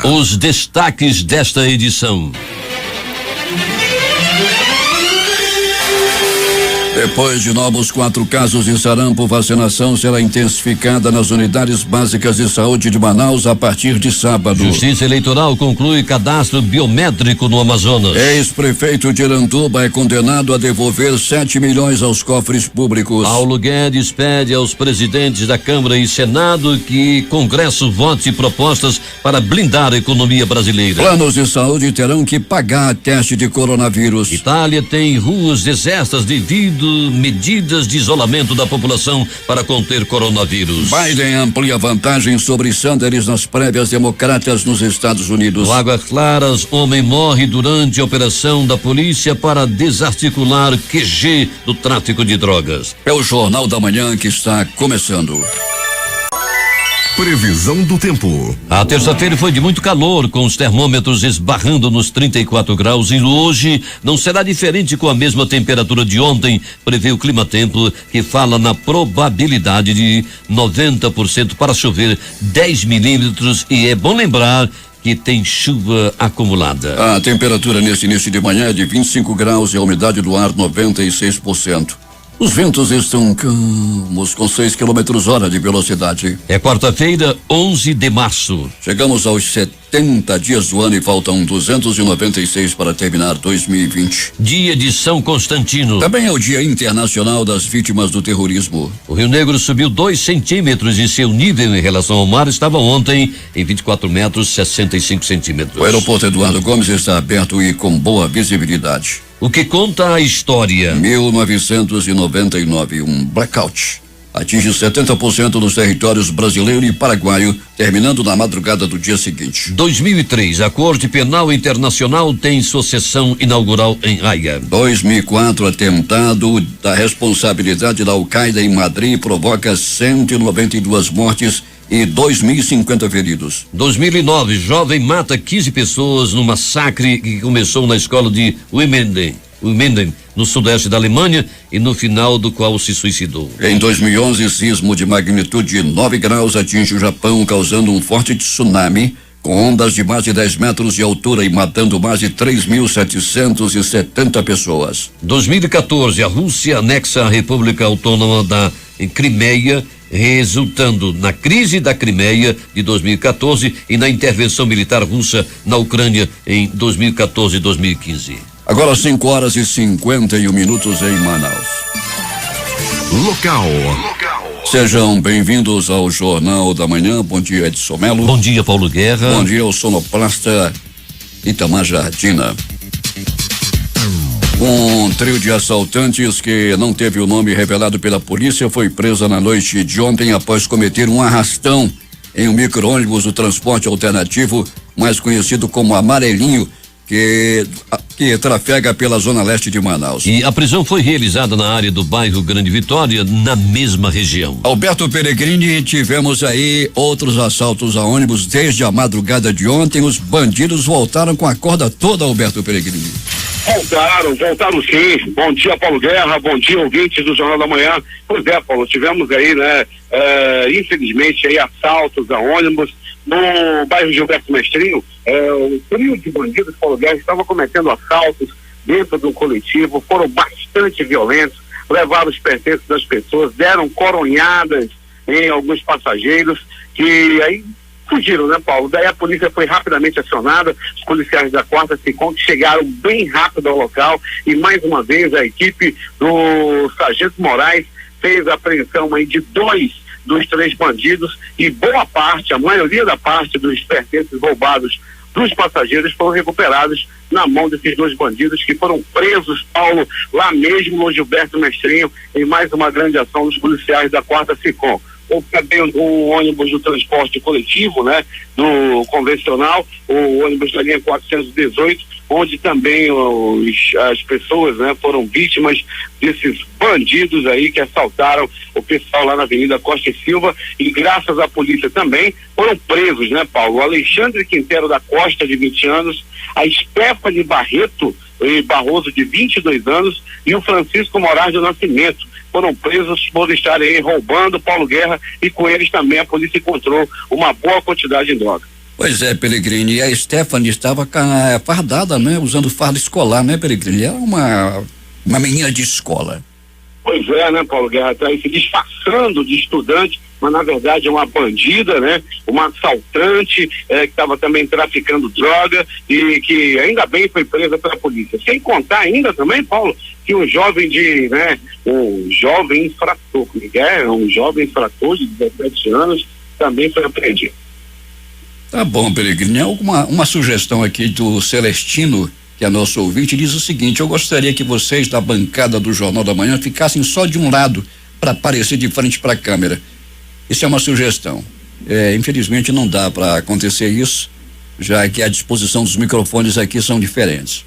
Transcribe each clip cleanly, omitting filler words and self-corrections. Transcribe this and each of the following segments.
Os destaques desta edição. Depois de novos 4 casos de sarampo, vacinação será intensificada nas unidades básicas de saúde de Manaus a partir de sábado. Justiça Eleitoral conclui cadastro biométrico no Amazonas. Ex-prefeito de Iranduba é condenado a devolver 7 milhões aos cofres públicos. Paulo Guedes pede aos presidentes da Câmara e Senado que Congresso vote propostas para blindar a economia brasileira. Planos de saúde terão que pagar teste de coronavírus. Itália tem ruas desertas devido medidas de isolamento da população para conter coronavírus. Biden amplia vantagem sobre Sanders nas prévias democratas nos Estados Unidos. No Águas Claras, homem morre durante a operação da polícia para desarticular QG do tráfico de drogas. É o Jornal da Manhã que está começando. Previsão do tempo. A terça-feira foi de muito calor, com os termômetros esbarrando nos 34 graus, e hoje não será diferente com a mesma temperatura de ontem, prevê o Climatempo, que fala na probabilidade de 90% para chover 10 milímetros, e é bom lembrar que tem chuva acumulada. A temperatura nesse início de manhã é de 25 graus e a umidade do ar 96%. Os ventos estão calmos, com 6 km/h de velocidade. É quarta-feira, 11 de março. Chegamos aos 70 dias do ano e faltam 296 para terminar 2020. Dia de São Constantino. Também é o Dia Internacional das Vítimas do Terrorismo. O Rio Negro subiu 2 centímetros e seu nível em relação ao mar estava ontem em 24 metros 65 centímetros. O aeroporto Eduardo Gomes está aberto e com boa visibilidade. O que conta a história? 1999, um blackout atinge 70% dos territórios brasileiro e paraguaio, terminando na madrugada do dia seguinte. 2003, a Corte Penal Internacional tem sua sessão inaugural em Haia. 2004, atentado da responsabilidade da Al-Qaeda em Madrid provoca 192 mortes e 2.050 feridos. 2009, jovem mata 15 pessoas no massacre que começou na escola de Wimenden, no sudeste da Alemanha, e no final do qual se suicidou. Em 2011, sismo de magnitude 9 graus atinge o Japão, causando um forte tsunami com ondas de mais de 10 metros de altura e matando mais de 3.770 pessoas. 2014, a Rússia anexa a República Autônoma da Crimeia, resultando na crise da Crimeia de 2014 e na intervenção militar russa na Ucrânia em 2014 e 2015. Agora 5h51 em Manaus. Local. Sejam bem-vindos ao Jornal da Manhã. Bom dia, Edson Melo. Bom dia, Paulo Guerra. Bom dia, o sonoplasta Itamar Jardina. Um trio de assaltantes que não teve o nome revelado pela polícia foi presa na noite de ontem após cometer um arrastão em um micro-ônibus do transporte alternativo, mais conhecido como Amarelinho, que trafega pela zona leste de Manaus. E a prisão foi realizada na área do bairro Grande Vitória, na mesma região. Alberto Peregrini, tivemos aí outros assaltos a ônibus desde a madrugada de ontem. Os bandidos voltaram com a corda toda, Alberto Peregrini. Voltaram sim. Bom dia, Paulo Guerra, bom dia, ouvintes do Jornal da Manhã. Pois é, Paulo, tivemos aí, né, infelizmente aí assaltos a ônibus no bairro Gilberto Mestrinho. O trio de bandidos, Paulo Guerra, estava cometendo assaltos dentro do coletivo, foram bastante violentos, levaram os pertences das pessoas, deram coronhadas em alguns passageiros, que aí fugiram, né, Paulo? Daí a polícia foi rapidamente acionada, os policiais da 4ª SICOM chegaram bem rápido ao local e mais uma vez a equipe do Sargento Moraes fez a apreensão aí de 2 dos 3 bandidos e boa parte, a maioria da parte dos pertences roubados dos passageiros foram recuperados na mão desses 2 bandidos que foram presos, Paulo, lá mesmo no Gilberto Mestrinho, em mais uma grande ação dos policiais da 4ª SICOM. Houve também um ônibus do transporte coletivo, né, do convencional, o ônibus da linha 418, onde também as pessoas, né, foram vítimas desses bandidos aí que assaltaram o pessoal lá na Avenida Costa e Silva, e graças à polícia também foram presos, né, Paulo? O Alexandre Quintero da Costa, de 20 anos, a Stephanie Barreto Barroso, de 22 anos, e o Francisco Moraes do Nascimento. Foram presos por estarem roubando, Paulo Guerra, e com eles também a polícia encontrou uma boa quantidade de droga. Pois é, Pelegrini, e a Stephanie estava fardada, né? Usando farda escolar, né, Pelegrini? Era uma menina de escola. Pois é, né, Paulo Guerra, tá aí se disfarçando de estudante, mas na verdade é uma bandida, né? Uma assaltante que estava também traficando droga e que ainda bem foi presa pela polícia. Sem contar ainda também, Paulo, que um jovem infrator, um jovem infrator de 17 anos também foi apreendido. Tá bom, Pelegrini, uma sugestão aqui do Celestino, que é nosso ouvinte, diz o seguinte: eu gostaria que vocês da bancada do Jornal da Manhã ficassem só de um lado para aparecer de frente para a câmera. Isso é uma sugestão. Infelizmente não dá para acontecer isso, já que a disposição dos microfones aqui são diferentes.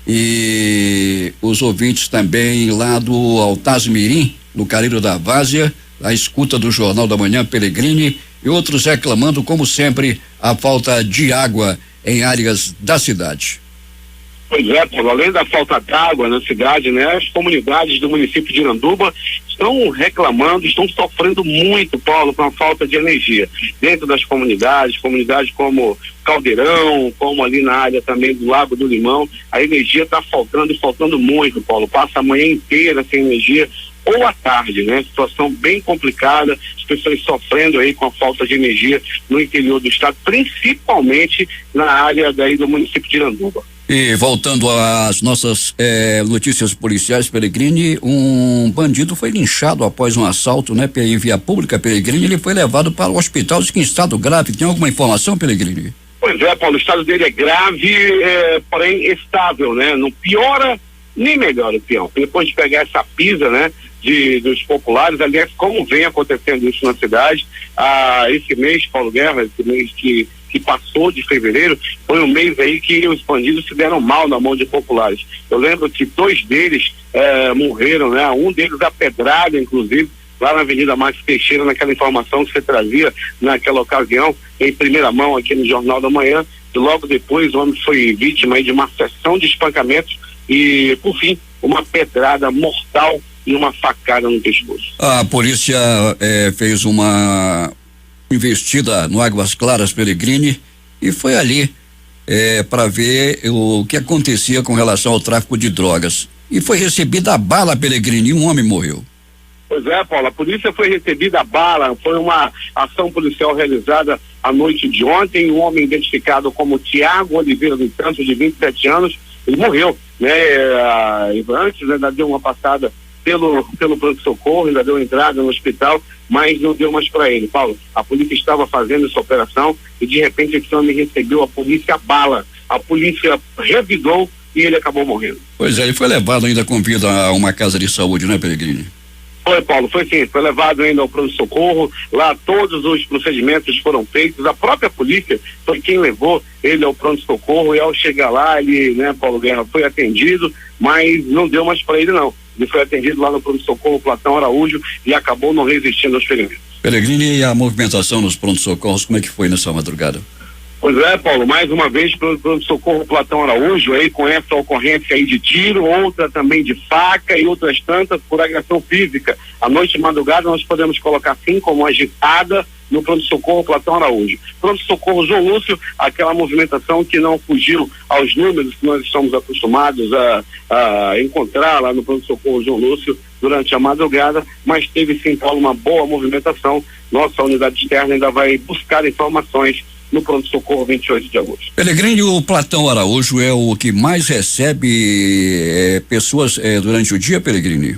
E os ouvintes também lá do Altazmirim, no Careiro da Várzea, a escuta do Jornal da Manhã, Pelegrini, e outros reclamando, como sempre, a falta de água em áreas da cidade. Pois é, Paulo, além da falta d'água na cidade, né, as comunidades do município de Iranduba estão reclamando, estão sofrendo muito, Paulo, com a falta de energia. Dentro das comunidades como Caldeirão, como ali na área também do Lago do Limão, a energia está faltando muito, Paulo. Passa a manhã inteira sem energia ou à tarde, né? Situação bem complicada, as pessoas sofrendo aí com a falta de energia no interior do estado, principalmente na área daí do município de Iranduba. E voltando às nossas notícias policiais, Pelegrini, um bandido foi linchado após um assalto, né, em via pública, Pelegrini. Ele foi levado para o hospital em estado grave. Tem alguma informação, Pelegrini? Pois é, Paulo, o estado dele é grave, porém estável, né? Não piora nem melhora o peão. Depois de pegar essa pisa, né, dos populares, aliás, como vem acontecendo isso na cidade, esse mês, Paulo Guerra, esse mês que passou de fevereiro, foi um mês aí que os bandidos se deram mal na mão de populares. Eu lembro que 2 deles morreram, né? Um deles apedrado, inclusive, lá na Avenida Max Teixeira, naquela informação que você trazia naquela ocasião, em primeira mão aqui no Jornal da Manhã, e logo depois o homem foi vítima aí de uma sessão de espancamentos e, por fim, uma pedrada mortal e uma facada no pescoço. A polícia fez uma investida no Águas Claras, Pelegrini, e foi ali para ver o que acontecia com relação ao tráfico de drogas. E foi recebida a bala, Pelegrini, e um homem morreu. Pois é, Paulo, a polícia foi recebida a bala, foi uma ação policial realizada à noite de ontem. Um homem identificado como Tiago Oliveira dos Santos, de 27 anos, ele morreu, né? Antes ainda deu uma passada pelo pronto-socorro, ainda deu entrada no hospital, mas não deu mais para ele. Paulo, a polícia estava fazendo essa operação e de repente esse homem recebeu a polícia bala. A polícia revidou e ele acabou morrendo. Pois é, ele foi levado ainda com vida a uma casa de saúde, né, Pelegrini? Foi, Paulo, foi sim, foi levado ainda ao pronto-socorro, lá todos os procedimentos foram feitos, a própria polícia foi quem levou ele ao pronto-socorro, e ao chegar lá, ele, né, Paulo Guerra, foi atendido, mas não deu mais para ele não. Ele foi atendido lá no pronto-socorro Platão Araújo e acabou não resistindo aos ferimentos. Pelegrini, e a movimentação nos pronto-socorros, como é que foi nessa madrugada? Pois é, Paulo, mais uma vez pronto-socorro Platão Araújo aí com essa ocorrência aí de tiro, outra também de faca e outras tantas por agressão física. À noite e madrugada nós podemos colocar assim como agitada no pronto-socorro Platão Araújo. Pronto-socorro João Lúcio, aquela movimentação que não fugiu aos números que nós estamos acostumados a encontrar lá no pronto-socorro João Lúcio durante a madrugada, mas teve sim, Paulo, uma boa movimentação. Nossa unidade externa ainda vai buscar informações no pronto-socorro 28 de agosto. Pelegrini, o Platão Araújo é o que mais recebe pessoas durante o dia, Pelegrini?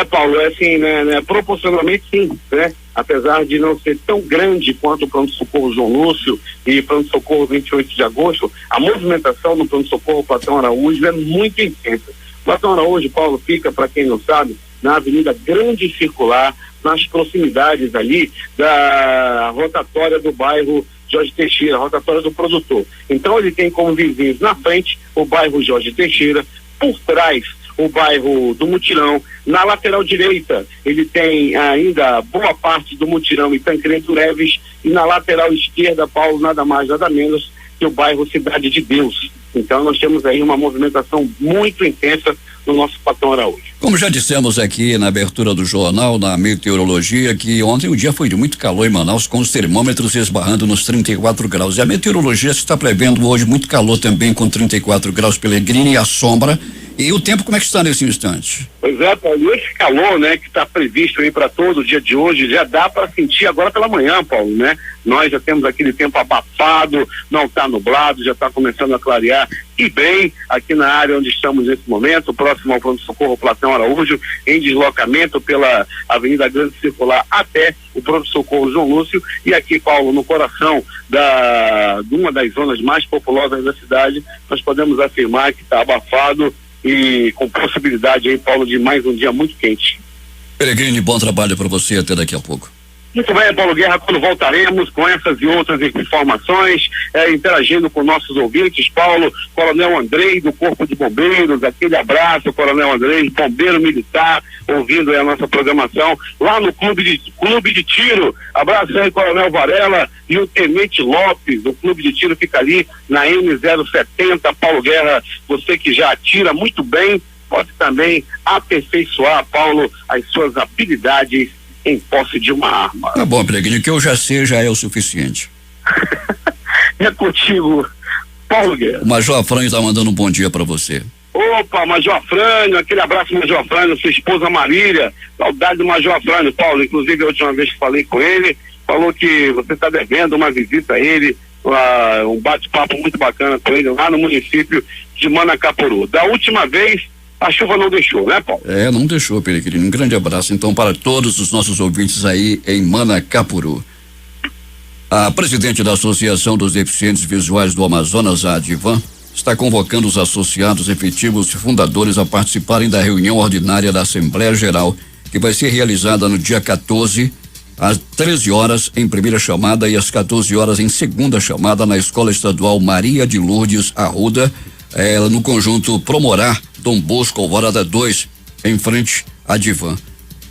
Paulo, é assim, né, proporcionalmente sim, né? Apesar de não ser tão grande quanto o pronto-socorro João Lúcio e pronto-socorro 28 de agosto, a movimentação no pronto-socorro Platão Araújo é muito intensa. Platão Araújo, Paulo, fica, para quem não sabe, na Avenida Grande Circular, nas proximidades ali da rotatória do bairro Jorge Teixeira, rotatória do produtor. Então ele tem como vizinhos na frente o bairro Jorge Teixeira, por trás o bairro do Mutirão, na lateral direita ele tem ainda boa parte do Mutirão e Tancredo Neves, e na lateral esquerda, Paulo, nada mais nada menos ser o bairro Cidade de Deus. Então nós temos aí uma movimentação muito intensa no nosso Patrão Araújo. Como já dissemos aqui na abertura do jornal, na meteorologia, que ontem o dia foi de muito calor em Manaus, com os termômetros esbarrando nos 34 graus. E a meteorologia está prevendo hoje muito calor também, com 34 graus, Pelegrini, e a sombra. E o tempo, como é que está nesse instante? Pois é, Paulo, esse calor, né, que está previsto aí para todo o dia de hoje, já dá para sentir agora pela manhã, Paulo, né? Nós já temos aquele tempo abafado, não está nublado, já está começando a clarear, e bem, aqui na área onde estamos nesse momento, próximo ao pronto-socorro Platão Araújo, em deslocamento pela Avenida Grande Circular até o pronto-socorro João Lúcio, e aqui, Paulo, no coração de uma das zonas mais populosas da cidade, nós podemos afirmar que está abafado e com possibilidade aí, Paulo, de mais um dia muito quente. Peregrini, bom trabalho para você, até daqui a pouco. Muito bem, Paulo Guerra, quando voltaremos com essas e outras informações, interagindo com nossos ouvintes, Paulo, Coronel Andrei do Corpo de Bombeiros, aquele abraço, Coronel Andrei, bombeiro militar, ouvindo aí a nossa programação, lá no Clube de Tiro, abraço aí, Coronel Varela e o Tenente Lopes, o Clube de Tiro fica ali na M070, Paulo Guerra, você que já atira muito bem, pode também aperfeiçoar, Paulo, as suas habilidades em posse de uma arma. Tá bom, Peregrini, que eu já sei já é o suficiente. É contigo, Paulo Guerra. O Major Afrânio está mandando um bom dia para você. Opa, Major Afrânio, aquele abraço, Major Afrânio, sua esposa Marília, saudade do Major Afrânio, Paulo, inclusive a última vez que falei com ele, falou que você está devendo uma visita a ele, um bate-papo muito bacana com ele lá no município de Manacapuru. Da última vez, a chuva não deixou, né, Paulo? Não deixou, Peregrini. Um grande abraço, então, para todos os nossos ouvintes aí em Manacapuru. A presidente da Associação dos Deficientes Visuais do Amazonas, a Adivan, está convocando os associados efetivos e fundadores a participarem da reunião ordinária da Assembleia Geral, que vai ser realizada no dia 14, às 13 horas em primeira chamada e às 14 horas em segunda chamada na Escola Estadual Maria de Lourdes Arruda, no conjunto Promorá, Dom Bosco, Alvorada 2, em frente à Divan.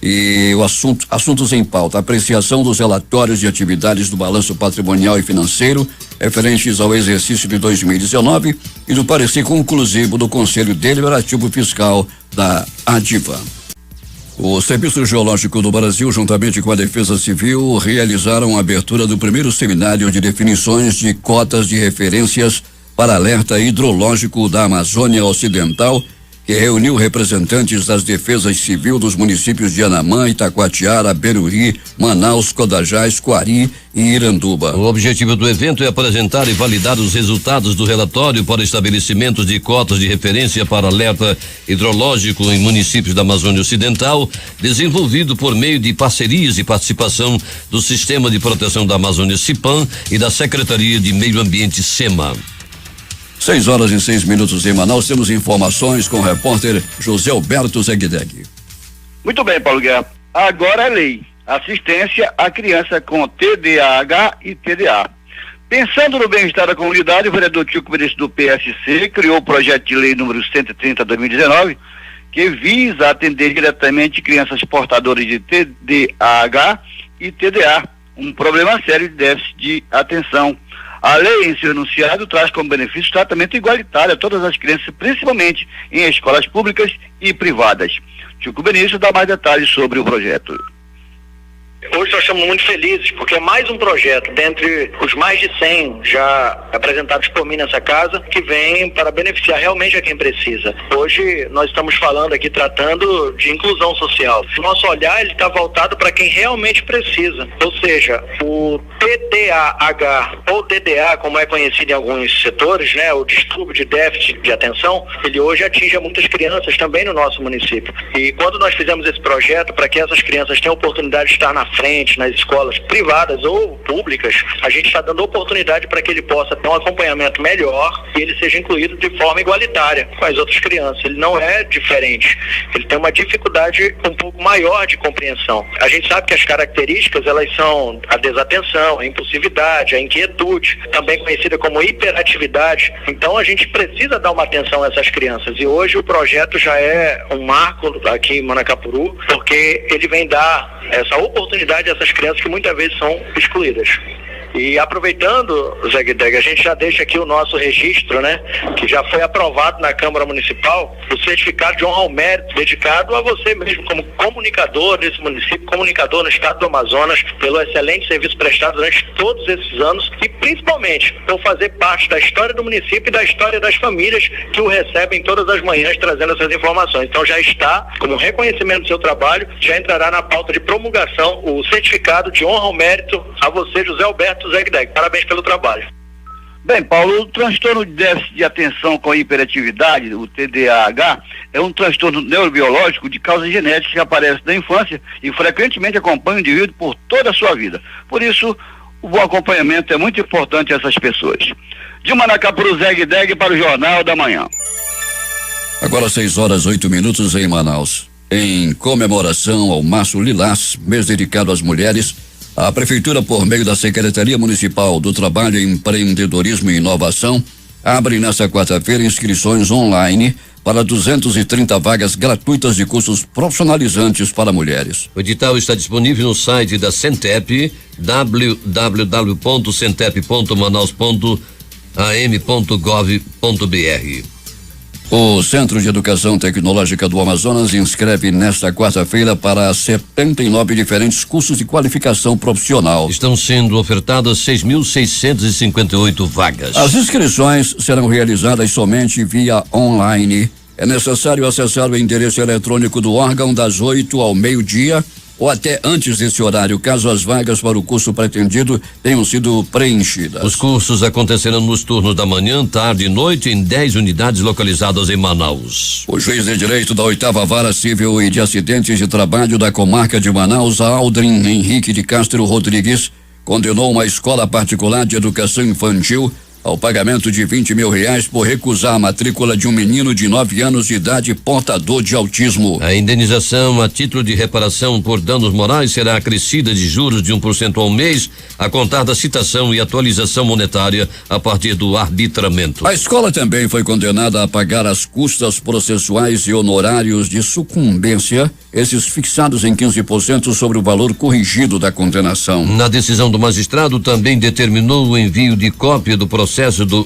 E o assuntos em pauta: apreciação dos relatórios de atividades do balanço patrimonial e financeiro referentes ao exercício de 2019 e do parecer conclusivo do Conselho Deliberativo Fiscal da Adivan. O Serviço Geológico do Brasil, juntamente com a Defesa Civil, realizaram a abertura do primeiro seminário de definições de cotas de referências para alerta hidrológico da Amazônia Ocidental, que reuniu representantes das defesas civil dos municípios de Anamã, Itacoatiara, Beruri, Manaus, Codajás, Coari e Iranduba. O objetivo do evento é apresentar e validar os resultados do relatório para estabelecimento de cotas de referência para alerta hidrológico em municípios da Amazônia Ocidental, desenvolvido por meio de parcerias e participação do Sistema de Proteção da Amazônia CIPAM e da Secretaria de Meio Ambiente SEMA. 6h06 em Manaus, temos informações com o repórter José Alberto Zegdeg. Muito bem, Paulo Guerra. Agora é lei. Assistência à criança com TDAH e TDA. Pensando no bem-estar da comunidade, o vereador Tico Benício do PSC criou o projeto de lei número 130/2019, que visa atender diretamente crianças portadoras de TDAH e TDA, um problema sério de déficit de atenção. A lei, em seu enunciado, traz como benefício tratamento igualitário a todas as crianças, principalmente em escolas públicas e privadas. Tico Benício dá mais detalhes sobre o projeto. Hoje nós estamos muito felizes, porque é mais um projeto dentre os mais de 100 já apresentados por mim nessa casa, que vem para beneficiar realmente a quem precisa. Hoje nós estamos falando aqui, tratando de inclusão social. O nosso olhar está voltado para quem realmente precisa, ou seja, o TDAH ou TDA, como é conhecido em alguns setores, né, o distúrbio de déficit de atenção, ele hoje atinge muitas crianças também no nosso município. E quando nós fizemos esse projeto para que essas crianças tenham a oportunidade de estar na frente, nas escolas privadas ou públicas, a gente está dando oportunidade para que ele possa ter um acompanhamento melhor e ele seja incluído de forma igualitária com as outras crianças. Ele não é diferente, ele tem uma dificuldade um pouco maior de compreensão. A gente sabe que as características, elas são a desatenção, a impulsividade, a inquietude, também conhecida como hiperatividade. Então a gente precisa dar uma atenção a essas crianças, e hoje o projeto já é um marco aqui em Manacapuru, porque ele vem dar essa oportunidade a essas crianças que muitas vezes são excluídas. E aproveitando, Zé Guideg, a gente já deixa aqui o nosso registro, né? Que já foi aprovado na Câmara Municipal, o certificado de honra ao mérito dedicado a você mesmo como comunicador desse município, comunicador no estado do Amazonas, pelo excelente serviço prestado durante todos esses anos e principalmente por fazer parte da história do município e da história das famílias que o recebem todas as manhãs trazendo essas informações. Então já está, como reconhecimento do seu trabalho, já entrará na pauta de promulgação o certificado de honra ao mérito a você, José Alberto Zegdeg. Parabéns pelo trabalho. Bem, Paulo, o transtorno de déficit de atenção com hiperatividade, o TDAH, é um transtorno neurobiológico de causa genética que aparece na infância e frequentemente acompanha o indivíduo por toda a sua vida. Por isso, o bom acompanhamento é muito importante a essas pessoas. De Manacapuru, Zegdeg para o Jornal da Manhã. Agora 6h08 em Manaus. Em comemoração ao Março Lilás, mês dedicado às mulheres, a Prefeitura, por meio da Secretaria Municipal do Trabalho, Empreendedorismo e Inovação, abre nesta quarta-feira inscrições online para 230 vagas gratuitas de cursos profissionalizantes para mulheres. O edital está disponível no site da Centep, www.centep.manaus.am.gov.br. O Centro de Educação Tecnológica do Amazonas inscreve nesta quarta-feira para 79 diferentes cursos de qualificação profissional. Estão sendo ofertadas 6.658 vagas. As inscrições serão realizadas somente via online. É necessário acessar o endereço eletrônico do órgão das 8 ao meio-dia ou até antes desse horário, caso as vagas para o curso pretendido tenham sido preenchidas. Os cursos acontecerão nos turnos da manhã, tarde e noite em 10 unidades localizadas em Manaus. O juiz de direito da 8ª Vara Civil e de Acidentes de Trabalho da Comarca de Manaus, Aldrin Henrique de Castro Rodrigues, condenou uma escola particular de educação infantil ao pagamento de R$20 mil por recusar a matrícula de um menino de 9 anos de idade portador de autismo. A indenização a título de reparação por danos morais será acrescida de juros de 1% ao mês, a contar da citação e atualização monetária a partir do arbitramento. A escola também foi condenada a pagar as custas processuais e honorários de sucumbência, esses fixados em 15% sobre o valor corrigido da condenação. Na decisão do magistrado, também determinou o envio de cópia do processo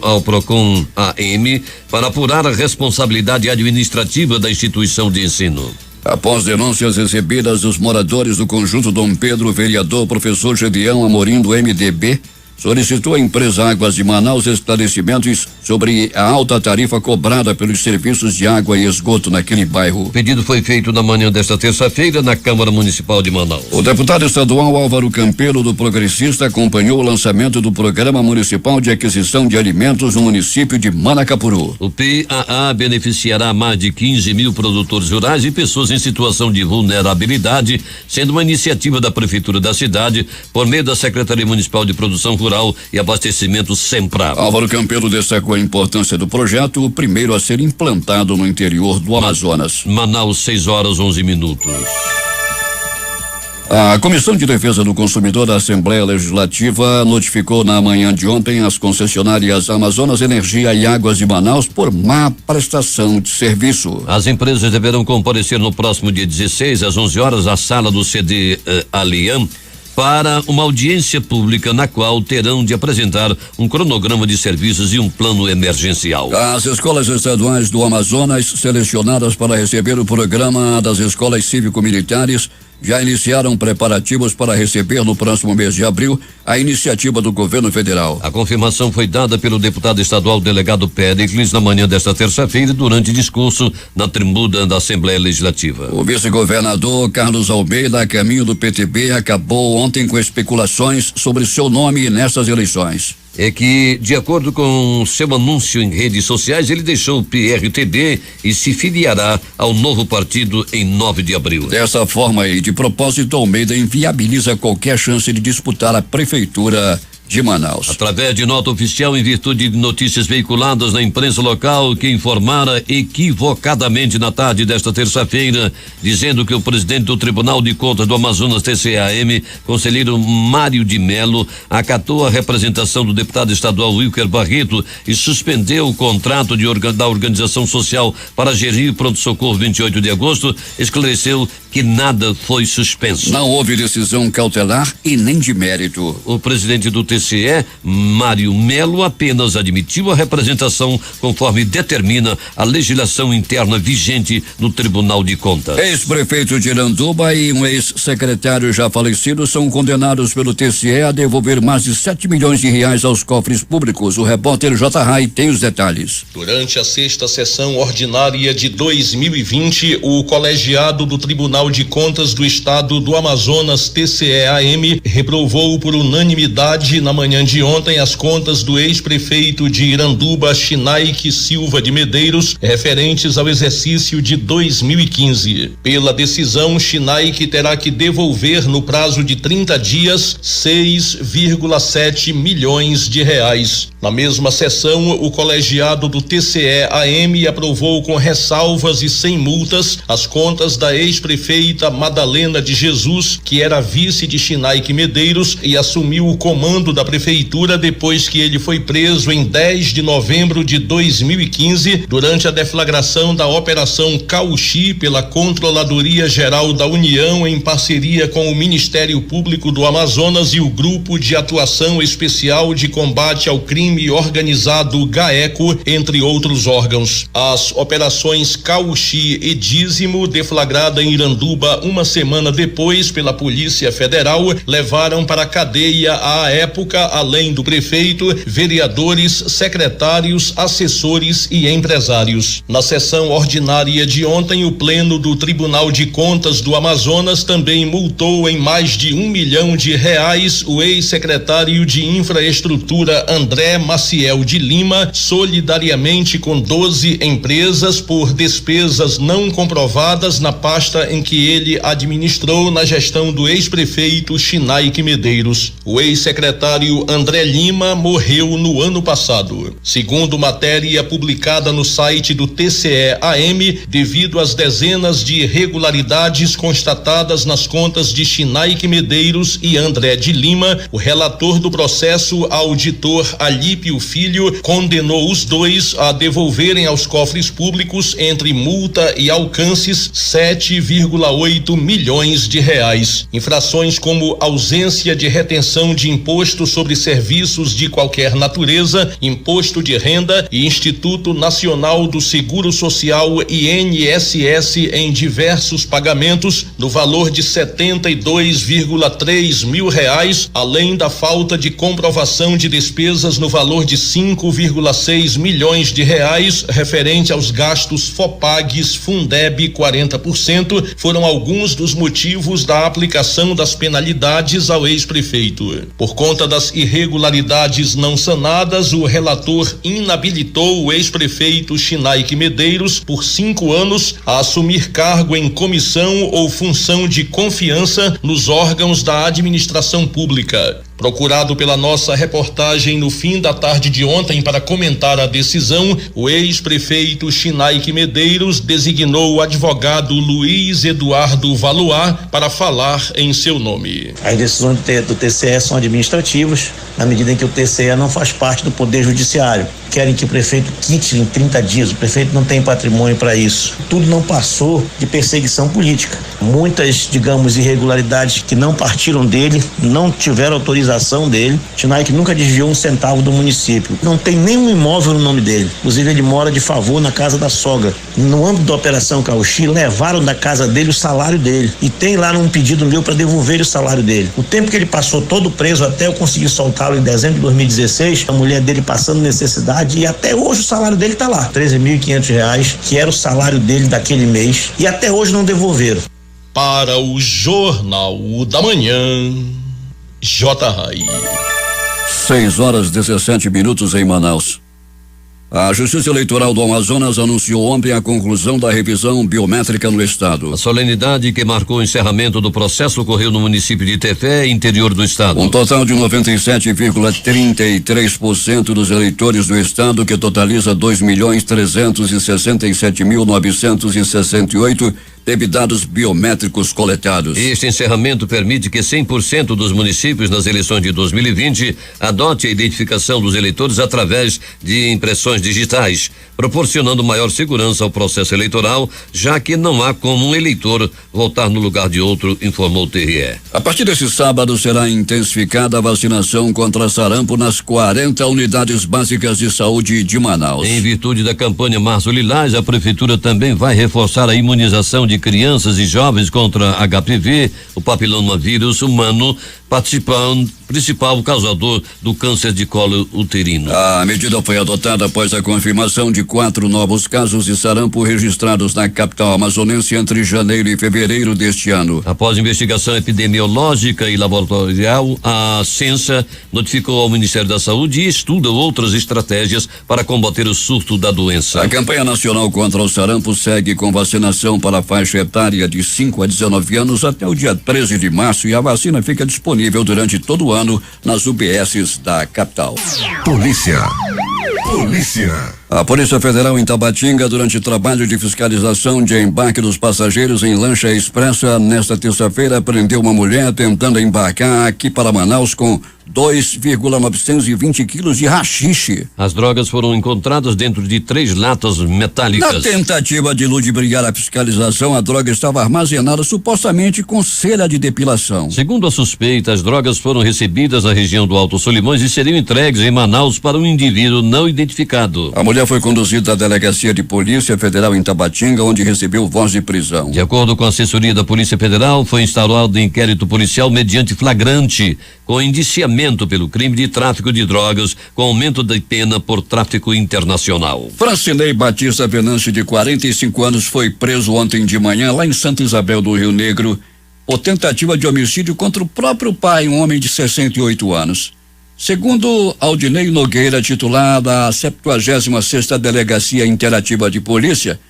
ao Procon AM para apurar a responsabilidade administrativa da instituição de ensino. Após denúncias recebidas dos moradores do conjunto Dom Pedro, o vereador professor Gedeão Amorim do MDB solicitou à empresa Águas de Manaus esclarecimentos sobre a alta tarifa cobrada pelos serviços de água e esgoto naquele bairro. O pedido foi feito na manhã desta terça-feira na Câmara Municipal de Manaus. O deputado estadual Álvaro Campelo, do Progressista, acompanhou o lançamento do Programa Municipal de Aquisição de Alimentos no município de Manacapuru. O PAA beneficiará mais de 15 mil produtores rurais e pessoas em situação de vulnerabilidade, sendo uma iniciativa da Prefeitura da cidade por meio da Secretaria Municipal de Produção Rural e Abastecimento Sempra. Álvaro Campelo destacou a importância do projeto, o primeiro a ser implantado no interior do Amazonas. Manaus, 6h11. A Comissão de Defesa do Consumidor da Assembleia Legislativa notificou na manhã de ontem as concessionárias Amazonas Energia e Águas de Manaus por má prestação de serviço. As empresas deverão comparecer no próximo dia 16 às 11 horas à sala do CD Alian para uma audiência pública na qual terão de apresentar um cronograma de serviços e um plano emergencial. As escolas estaduais do Amazonas, selecionadas para receber o programa das escolas cívico-militares, já iniciaram preparativos para receber no próximo mês de abril a iniciativa do governo federal. A confirmação foi dada pelo deputado estadual delegado Péricles na manhã desta terça-feira durante discurso na tribuna da Assembleia Legislativa. O vice-governador Carlos Almeida, a caminho do PTB, acabou ontem com especulações sobre seu nome nessas eleições. É que, de acordo com seu anúncio em redes sociais, ele deixou o PRTB e se filiará ao novo partido em 9 de abril. Dessa forma e de propósito, Almeida inviabiliza qualquer chance de disputar a prefeitura de Manaus. Através de nota oficial, em virtude de notícias veiculadas na imprensa local que informara equivocadamente na tarde desta terça-feira, dizendo que o presidente do Tribunal de Contas do Amazonas, TCAM, conselheiro Mário de Melo, acatou a representação do deputado estadual Wilker Barreto e suspendeu o contrato da organização social para gerir pronto-socorro 28 de agosto, esclareceu que nada foi suspenso. Não houve decisão cautelar e nem de mérito. O presidente do TCE, Mário Melo, apenas admitiu a representação conforme determina a legislação interna vigente no Tribunal de Contas. Ex-prefeito de Iranduba e um ex-secretário já falecido são condenados pelo TCE a devolver mais de 7 milhões de reais aos cofres públicos. O repórter J. Rai tem os detalhes. Durante a sexta sessão ordinária de 2020, o colegiado do Tribunal de Contas do Estado do Amazonas, TCE-AM, reprovou por unanimidade na manhã de ontem as contas do ex-prefeito de Iranduba, Chinaike Silva de Medeiros, referentes ao exercício de 2015. Pela decisão, Chinaike terá que devolver no prazo de 30 dias 6,7 milhões de reais. Na mesma sessão, o colegiado do TCE-AM aprovou com ressalvas e sem multas as contas da ex-prefeita Madalena de Jesus, que era vice de Chinaike Medeiros e assumiu o comando da prefeitura depois que ele foi preso em 10 de novembro de 2015 durante a deflagração da Operação Cauxi pela Controladoria Geral da União em parceria com o Ministério Público do Amazonas e o Grupo de Atuação Especial de Combate ao Crime Organizado GAECO, entre outros órgãos. As operações Cauxi e Dízimo, deflagrada em Iranduba uma semana depois pela Polícia Federal, levaram para a cadeia à época, além do prefeito, vereadores, secretários, assessores e empresários. Na sessão ordinária de ontem, o Pleno do Tribunal de Contas do Amazonas também multou em mais de R$1 milhão o ex-secretário de Infraestrutura André Maciel de Lima, solidariamente com 12 empresas por despesas não comprovadas na pasta em que ele administrou na gestão do ex-prefeito Chinaike Medeiros. O ex-secretário André Lima morreu no ano passado. Segundo matéria publicada no site do TCE-AM, devido às dezenas de irregularidades constatadas nas contas de Chinaike Medeiros e André de Lima, o relator do processo, auditor Alípio Filho, condenou os dois a devolverem aos cofres públicos, entre multa e alcances, 7,8 milhões de reais. Infrações como ausência de retenção de imposto sobre serviços de qualquer natureza, imposto de renda e Instituto Nacional do Seguro Social INSS em diversos pagamentos no valor de 72,3 mil reais, além da falta de comprovação de despesas no valor de 5,6 milhões de reais referente aos gastos FOPAGs, Fundeb 40%, foram alguns dos motivos da aplicação das penalidades ao ex-prefeito. Por conta das irregularidades não sanadas, o relator inabilitou o ex-prefeito Chinaike Medeiros por 5 anos a assumir cargo em comissão ou função de confiança nos órgãos da administração pública. Procurado pela nossa reportagem no fim da tarde de ontem para comentar a decisão, o ex-prefeito Chinaike Medeiros designou o advogado Luiz Eduardo Valois para falar em seu nome. As decisões do TCE são administrativas, na medida em que o TCE não faz parte do Poder Judiciário. Querem que o prefeito quite em 30 dias, o prefeito não tem patrimônio para isso. Tudo não passou de perseguição política. Muitas, digamos, irregularidades que não partiram dele, não tiveram autorização dele. Chinaike nunca desviou um centavo do município. Não tem nenhum imóvel no nome dele. Inclusive, ele mora de favor na casa da sogra. No âmbito da Operação Cauxi, levaram da casa dele o salário dele. E tem lá um pedido meu para devolver o salário dele. O tempo que ele passou todo preso até eu conseguir soltá-lo em dezembro de 2016, a mulher dele passando necessidade, e até hoje o salário dele tá lá, R$13.500, que era o salário dele daquele mês, e até hoje não devolveram. Para o Jornal da Manhã, J. Rai. 6h17 em Manaus. A Justiça Eleitoral do Amazonas anunciou ontem a conclusão da revisão biométrica no estado. A solenidade que marcou o encerramento do processo ocorreu no município de Tefé, interior do estado. Um total de 97,33% dos eleitores do estado, que totaliza 2.367.968, teve dados biométricos coletados. Este encerramento permite que 100% dos municípios nas eleições de 2020 adote a identificação dos eleitores através de impressões digitais, proporcionando maior segurança ao processo eleitoral, já que não há como um eleitor votar no lugar de outro, informou o TRE. A partir desse sábado será intensificada a vacinação contra sarampo nas 40 unidades básicas de saúde de Manaus. Em virtude da campanha Março Lilás, a prefeitura também vai reforçar a imunização de crianças e jovens contra HPV, o papilomavírus humano, principal causador do câncer de colo uterino. A medida foi adotada após a confirmação de 4 novos casos de sarampo registrados na capital amazonense entre janeiro e fevereiro deste ano. Após investigação epidemiológica e laboratorial, a Censa notificou ao Ministério da Saúde e estuda outras estratégias para combater o surto da doença. A campanha nacional contra o sarampo segue com vacinação para a faixa etária de 5 a 19 anos até o dia 13 de março e a vacina fica disponível durante todo o ano nas UBSs da capital. Polícia. A Polícia Federal em Tabatinga, durante trabalho de fiscalização de embarque dos passageiros em lancha expressa, nesta terça-feira, prendeu uma mulher tentando embarcar aqui para Manaus com 2,920 quilos de haxixe. As drogas foram encontradas dentro de 3 latas metálicas. Na tentativa de ludibriar a fiscalização, a droga estava armazenada supostamente com cera de depilação. Segundo a suspeita, as drogas foram recebidas na região do Alto Solimões e seriam entregues em Manaus para um indivíduo não identificado. A mulher foi conduzida à delegacia de Polícia Federal em Tabatinga, onde recebeu voz de prisão. De acordo com a assessoria da Polícia Federal, foi instaurado inquérito policial mediante flagrante, com indiciamento pelo crime de tráfico de drogas, com aumento da pena por tráfico internacional. Francinei Batista Venâncio, de 45 anos, foi preso ontem de manhã lá em Santa Isabel do Rio Negro por tentativa de homicídio contra o próprio pai, um homem de 68 anos. Segundo Aldinei Nogueira, titular da 76ª Delegacia Interativa de Polícia,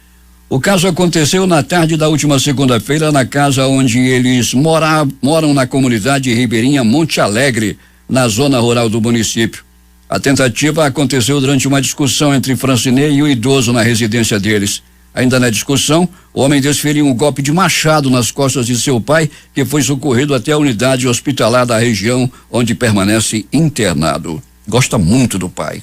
o caso aconteceu na tarde da última segunda-feira na casa onde eles moram na comunidade ribeirinha Monte Alegre, na zona rural do município. A tentativa aconteceu durante uma discussão entre Francinei e o idoso na residência deles. Ainda na discussão, o homem desferiu um golpe de machado nas costas de seu pai, que foi socorrido até a unidade hospitalar da região, onde permanece internado. Gosta muito do pai.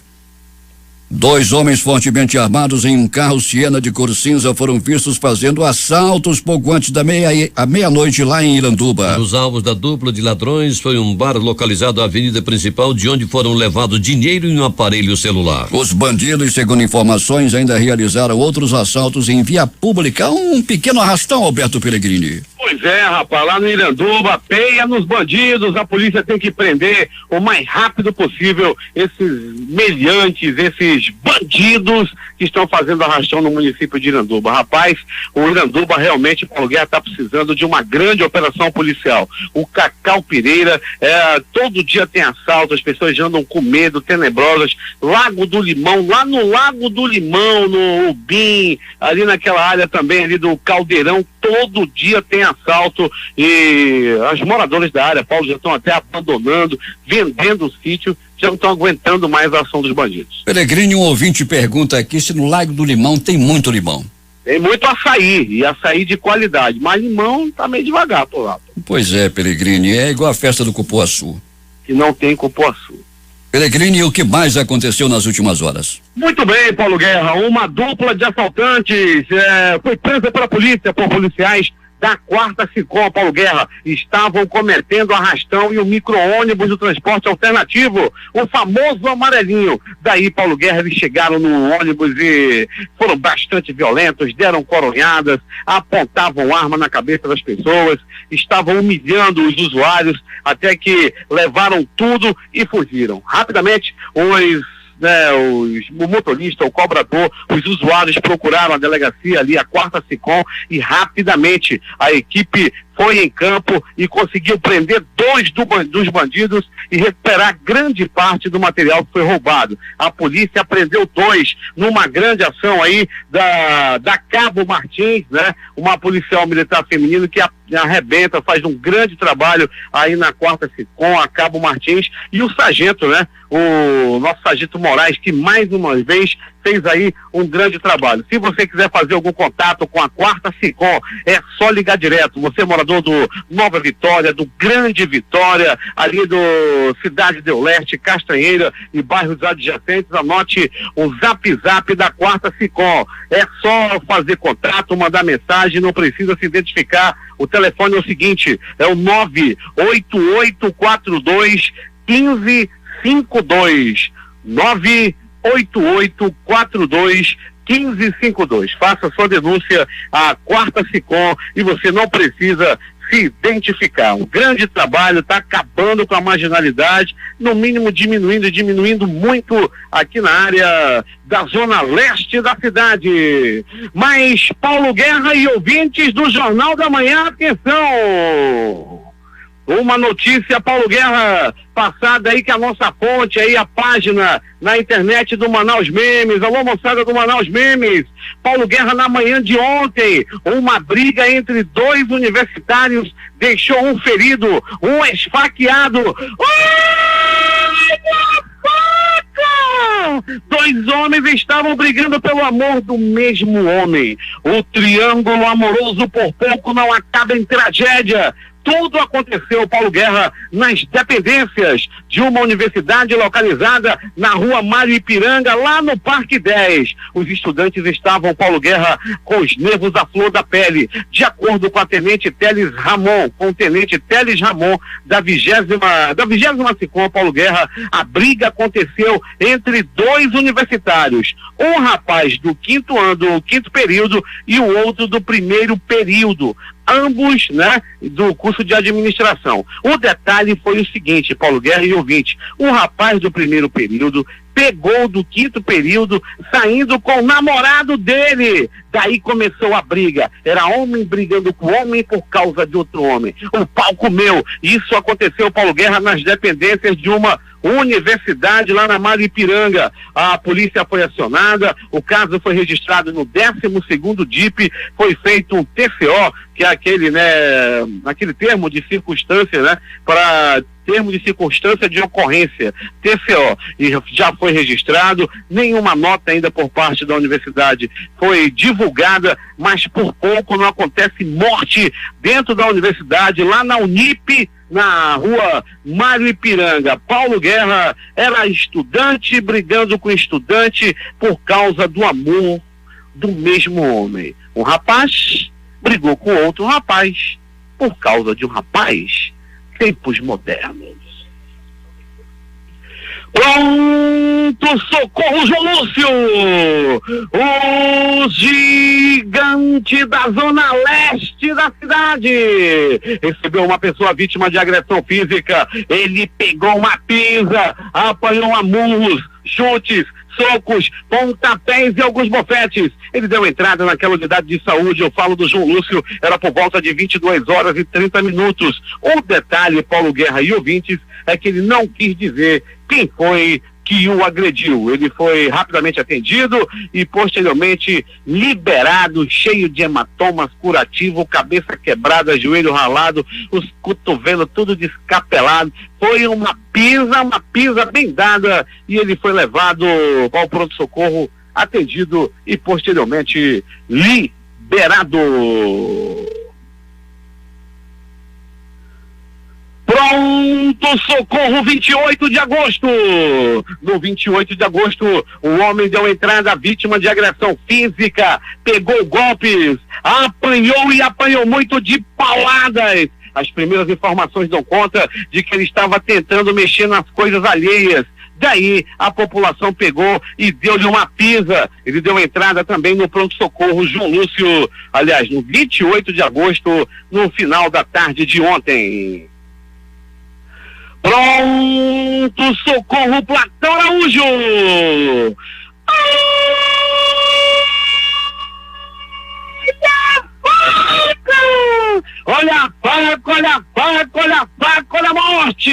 2 homens fortemente armados em um carro Siena de cor cinza foram vistos fazendo assaltos pouco antes da meia-noite lá em Iranduba. Os alvos da dupla de ladrões foi um bar localizado na avenida principal, de onde foram levados dinheiro e um aparelho celular. Os bandidos, segundo informações, ainda realizaram outros assaltos em via pública, um pequeno arrastão, Alberto Pellegrini. Pois é, rapaz, lá no Iranduba, peia nos bandidos, a polícia tem que prender o mais rápido possível esses meliantes, esses bandidos que estão fazendo arrastão no município de Iranduba. Rapaz, o Iranduba realmente, Paulo Guerra, está precisando de uma grande operação policial. O Cacau Pereira, todo dia tem assalto, as pessoas andam com medo, tenebrosas. Lago do Limão, lá no Lago do Limão, no Ubim, ali naquela área também, ali do Caldeirão, todo dia tem assalto e as moradoras da área, Paulo, já estão até abandonando, vendendo o sítio, já não estão aguentando mais a ação dos bandidos. Pellegrini, um ouvinte pergunta aqui se no Lago do Limão tem muito limão. Tem muito açaí, e açaí de qualidade, mas limão tá meio devagar por lá. Pois é, Pellegrini, é igual a festa do Cupuaçu. Que não tem cupuaçu. Pellegrini, o que mais aconteceu nas últimas horas? Muito bem, Paulo Guerra, uma dupla de assaltantes foi presa pela polícia por policiais da 4ª SICOM, Paulo Guerra, estavam cometendo arrastão em um micro-ônibus do transporte alternativo, o famoso amarelinho. Daí, Paulo Guerra, eles chegaram no ônibus e foram bastante violentos, deram coronhadas, apontavam arma na cabeça das pessoas, estavam humilhando os usuários, até que levaram tudo e fugiram. Rapidamente, o motorista, o cobrador, os usuários procuraram a delegacia ali, a 4ª SICOM, e rapidamente a equipe foi em campo e conseguiu prender 2 dos bandidos e recuperar grande parte do material que foi roubado. A polícia prendeu 2 numa grande ação aí da Cabo Martins, né? Uma policial militar feminino que arrebenta, faz um grande trabalho aí na 4ª SICOM, a Cabo Martins, e o sargento, né? O nosso sargento Moraes, que mais uma vez fez aí um grande trabalho. Se você quiser fazer algum contato com a Quarta Sicom, é só ligar direto. Você morador do Nova Vitória, do Grande Vitória, ali do Cidade do Leste, Castanheira e bairros adjacentes, anote o zap da Quarta Sicom. É só fazer contato, mandar mensagem, não precisa se identificar. O telefone é o seguinte, é o 98842-1552. 98842-1552. Faça sua denúncia à Quarta Sicom e você não precisa se identificar. Um grande trabalho, está acabando com a marginalidade, no mínimo diminuindo muito aqui na área da zona leste da cidade. Mas Paulo Guerra e ouvintes do Jornal da Manhã, atenção! Uma notícia, Paulo Guerra, passada aí que a nossa fonte aí, a página na internet do Manaus Memes. Alô, moçada do Manaus Memes. Paulo Guerra, na manhã de ontem, uma briga entre dois universitários deixou um ferido, um esfaqueado. Dois homens estavam brigando pelo amor do mesmo homem. O triângulo amoroso por pouco não acaba em tragédia. Tudo aconteceu, Paulo Guerra, nas dependências de uma universidade localizada na rua Mário Ipiranga, lá no Parque 10. Os estudantes estavam, Paulo Guerra, com os nervos à flor da pele. De acordo com a tenente Teles Ramon, da 20ª Sicom, Paulo Guerra, a briga aconteceu entre dois universitários. Um rapaz do quinto período e o outro do primeiro período. Ambos, do curso de administração. O detalhe foi o seguinte, Paulo Guerra e ouvinte, o rapaz do primeiro período pegou do quinto período saindo com o namorado dele. Daí começou a briga. Era homem brigando com homem por causa de outro homem. O pau comeu. Isso aconteceu, Paulo Guerra, nas dependências de uma universidade lá na Mário Ipiranga. A polícia foi acionada, o caso foi registrado no 12º DIP, foi feito um TCO, que é aquele termo de circunstância, para termo de circunstância de ocorrência, TCO, e já foi registrado. Nenhuma nota ainda por parte da universidade foi divulgada, mas por pouco não acontece morte dentro da universidade, lá na Unip, na rua Mário Ipiranga. Paulo Guerra era estudante brigando com estudante por causa do amor do mesmo homem. Um rapaz brigou com outro rapaz por causa de um rapaz. Tempos modernos. Pronto, socorro, João Lúcio! O gigante da zona leste da cidade recebeu uma pessoa vítima de agressão física. Ele pegou uma pisa, apanhou a murros, chutes, socos, pontapés e alguns bofetes. Ele deu entrada naquela unidade de saúde. Eu falo do João Lúcio, era por volta de 22h30. O detalhe, Paulo Guerra e ouvintes, é que ele não quis dizer quem foi que o agrediu. Ele foi rapidamente atendido e posteriormente liberado, cheio de hematomas, curativo, cabeça quebrada, joelho ralado, os cotovelos tudo descapelado. Foi uma pisa bem dada, e ele foi levado ao pronto-socorro, atendido e posteriormente liberado. Pronto, socorro, 28 de agosto. No 28 de agosto, o homem deu entrada vítima de agressão física, pegou golpes, apanhou muito de pauladas. As primeiras informações dão conta de que ele estava tentando mexer nas coisas alheias. Daí a população pegou e deu-lhe uma pisa. Ele deu entrada também no pronto-socorro João Lúcio, aliás, no 28 de agosto, no final da tarde de ontem. Pronto, socorro, Platão Araújo! Olha a faca, a faca, olha a morte!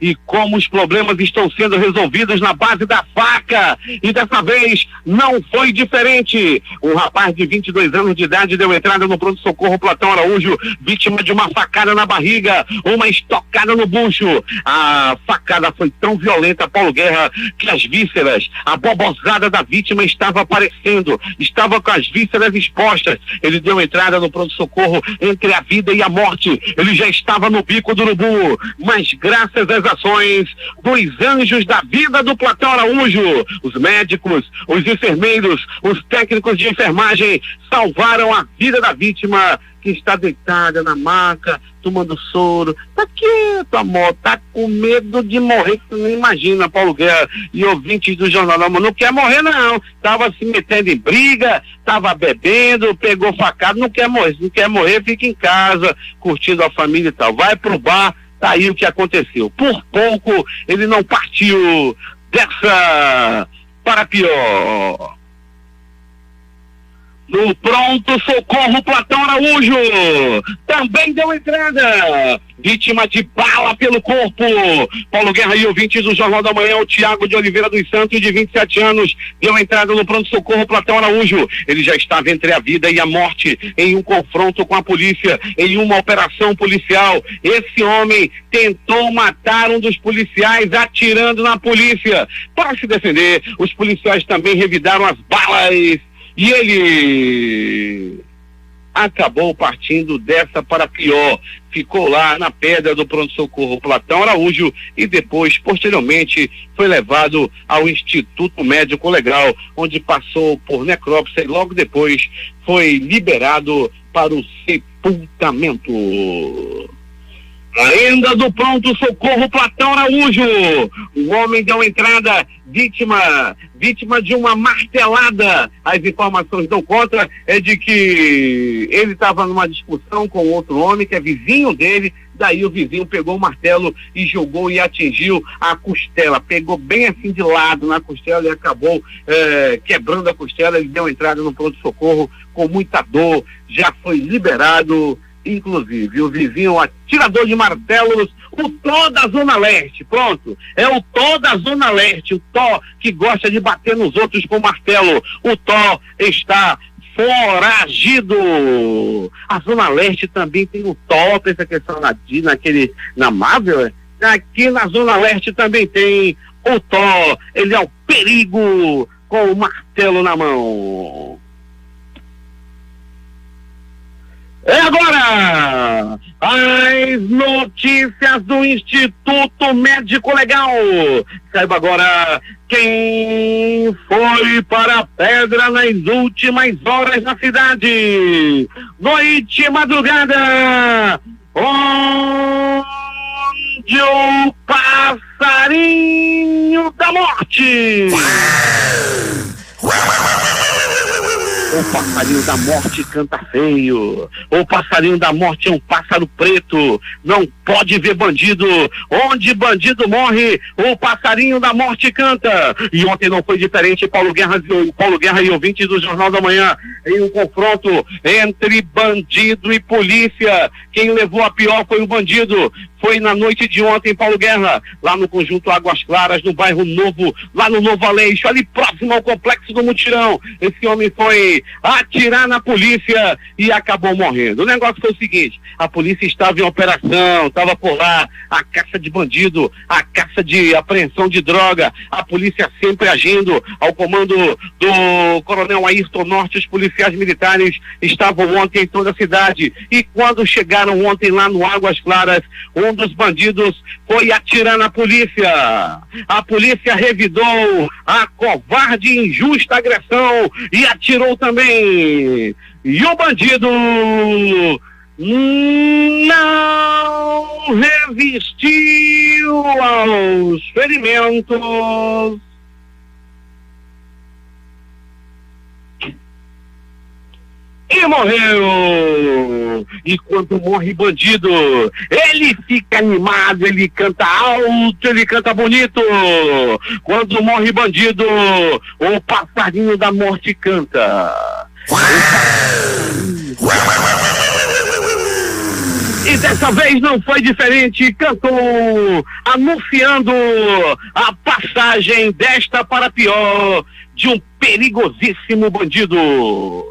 E como os problemas estão sendo resolvidos na base da faca, e dessa vez não foi diferente. Um rapaz de 22 anos de idade deu entrada no pronto-socorro Platão Araújo, vítima de uma facada na barriga, uma estocada no bucho. A facada foi tão violenta, Paulo Guerra, que as vísceras, a bobozada da vítima estava aparecendo, estava com as vísceras expostas. Ele deu entrada no pronto-socorro entre a vida e a morte. Ele já estava no bico do urubu, mas graças às ações dos anjos da vida do Platão Araújo, os médicos, os enfermeiros, os técnicos de enfermagem salvaram a vida da vítima, que está deitada na maca, tomando soro. Tá quieto, amor, tá com medo de morrer, que tu não imagina, Paulo Guerra e ouvintes do Jornal da Manhã. Não quer morrer, não. Tava se metendo em briga, tava bebendo, pegou facada, não quer morrer. Se não quer morrer, fica em casa, curtindo a família e tal. Vai pro bar, tá aí o que aconteceu. Por pouco, ele não partiu dessa para pior. No pronto-socorro Platão Araújo também deu entrada, vítima de bala pelo corpo. Paulo Guerra e ouvintes do Jornal da Manhã, o Tiago de Oliveira dos Santos, de 27 anos, deu entrada no pronto-socorro Platão Araújo. Ele já estava entre a vida e a morte em um confronto com a polícia, em uma operação policial. Esse homem tentou matar um dos policiais atirando na polícia. Para se defender, os policiais também revidaram as balas e ele acabou partindo dessa para pior. Ficou lá na pedra do pronto-socorro Platão Araújo e depois, posteriormente, foi levado ao Instituto Médico Legal, onde passou por necrópsia e logo depois foi liberado para o sepultamento. Ainda do pronto-socorro Platão Araújo, o homem deu entrada, vítima de uma martelada. As informações dão conta de que ele estava numa discussão com outro homem que é vizinho dele. Daí o vizinho pegou o martelo e jogou e atingiu a costela, pegou bem assim de lado na costela e acabou quebrando a costela. Ele deu entrada no pronto-socorro com muita dor, já foi liberado. Inclusive, o vizinho atirador de martelos, o Tó da Zona Leste, pronto, é o Tó da Zona Leste, o Tó que gosta de bater nos outros com martelo. O Tó está foragido. A Zona Leste também tem o Tó, pensa que é só na Marvel, aqui na Zona Leste também tem o Tó, ele é o perigo com o martelo na mão. É agora as notícias do Instituto Médico Legal. Saiba agora quem foi para a pedra nas últimas horas na cidade. Noite e madrugada, onde o passarinho da morte. O passarinho da morte canta feio. O passarinho da morte é um pássaro preto. Não pode ver bandido. Onde bandido morre, o passarinho da morte canta. E ontem não foi diferente, Paulo Guerra e ouvintes do Jornal da Manhã, em um confronto entre bandido e polícia. Quem levou a pior foi o bandido. Foi na noite de ontem, Paulo Guerra, lá no conjunto Águas Claras, no bairro Novo, lá no Novo Aleixo, ali próximo ao complexo do Mutirão. Esse homem foi atirar na polícia e acabou morrendo. O negócio foi o seguinte: a polícia estava em operação, estava por lá, a caça de bandido, a caça de apreensão de droga, a polícia sempre agindo ao comando do coronel Ayrton Norte. Os policiais militares estavam ontem em toda a cidade, e quando chegaram ontem lá no Águas Claras, um dos bandidos foi atirar na polícia. A polícia revidou a covarde e injusta agressão e atirou também. E o bandido não resistiu aos ferimentos e morreu. E quando morre bandido, ele fica animado, ele canta alto, ele canta bonito. Quando morre bandido, o passarinho da morte canta. E dessa vez não foi diferente, cantou anunciando a passagem desta para pior de um perigosíssimo bandido. O